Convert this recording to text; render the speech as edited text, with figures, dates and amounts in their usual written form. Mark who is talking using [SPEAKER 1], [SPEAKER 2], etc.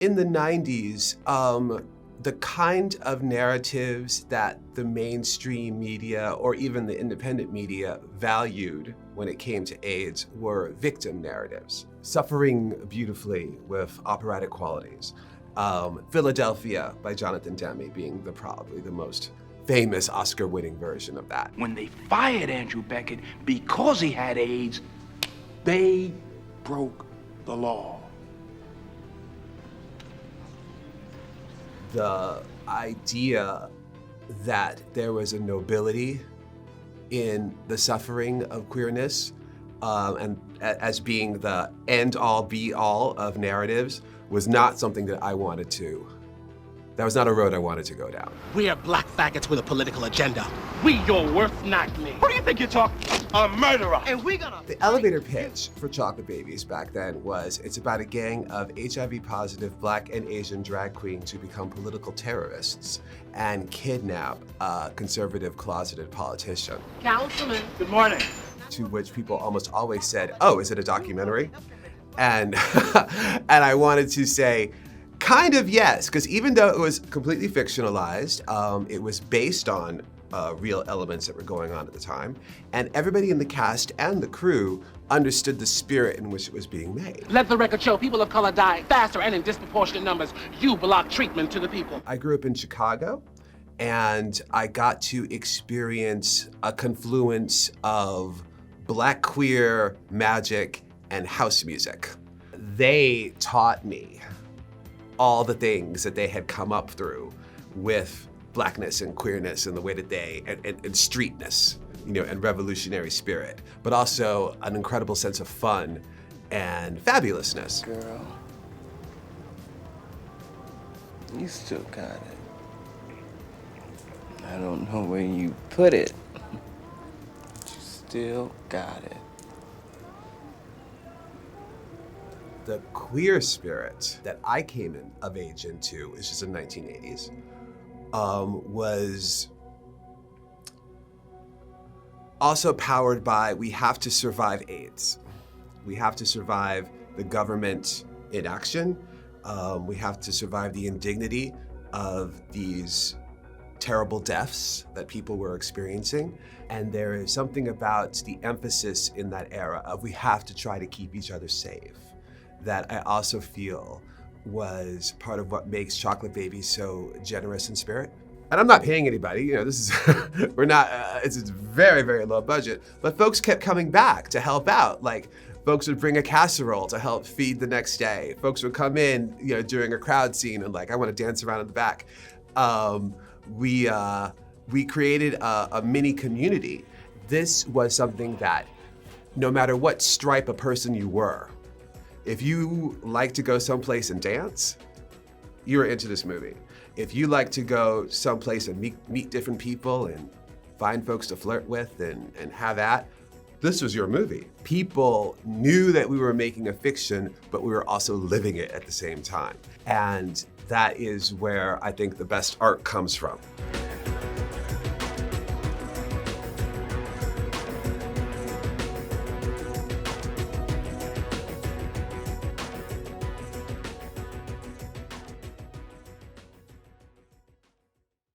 [SPEAKER 1] In the 90s, the kind of narratives that the mainstream media or even the independent media valued when it came to AIDS were victim narratives, suffering beautifully with operatic qualities. Philadelphia by Jonathan Demme being probably the most famous Oscar-winning version of that.
[SPEAKER 2] When they fired Andrew Beckett because he had AIDS, they broke the law.
[SPEAKER 1] The idea that there was a nobility in the suffering of queerness and as being the end-all be-all of narratives was not something that I wanted to. That was not a road I wanted to go down.
[SPEAKER 3] We are black faggots with a political agenda.
[SPEAKER 2] We your worst nightmare. Who do you think you're talking? A murderer.
[SPEAKER 3] And we gonna...
[SPEAKER 1] The elevator pitch for Chocolate Babies back then was, it's about a gang of HIV-positive Black and Asian drag queens who become political terrorists and kidnap a conservative closeted politician.
[SPEAKER 3] Councilman.
[SPEAKER 2] Good morning.
[SPEAKER 1] To which people almost always said, oh, is it a documentary? And, and I wanted to say, kind of yes, because even though it was completely fictionalized, it was based on real elements that were going on at the time, and everybody in the cast and the crew understood the spirit in which it was being made.
[SPEAKER 3] Let the record show people of color die faster and in disproportionate numbers. You block treatment to the people.
[SPEAKER 1] I grew up in Chicago, and I got to experience a confluence of Black queer magic and house music. They taught me all the things that they had come up through with Blackness and queerness and the way that they, and streetness, you know, and revolutionary spirit, but also an incredible sense of fun and fabulousness.
[SPEAKER 4] Girl, you still got it. I don't know where you put it, but you still got it.
[SPEAKER 1] The queer spirit that I came of age into, which is in the 1980s, was also powered by, we have to survive AIDS. We have to survive the government inaction. We have to survive the indignity of these terrible deaths that people were experiencing. And there is something about the emphasis in that era of we have to try to keep each other safe that I also feel was part of what makes Chocolate Baby so generous in spirit. And I'm not paying anybody, you know, this is, we're not, it's very, very low budget, but folks kept coming back to help out. Like, folks would bring a casserole to help feed the next day. Folks would come in, you know, during a crowd scene and like, I want to dance around in the back. We created a mini community. This was something that no matter what stripe of person you were, if you like to go someplace and dance, you're into this movie. If you like to go someplace and meet different people and find folks to flirt with and have at, this was your movie. People knew that we were making a fiction, but we were also living it at the same time. And that is where I think the best art comes from.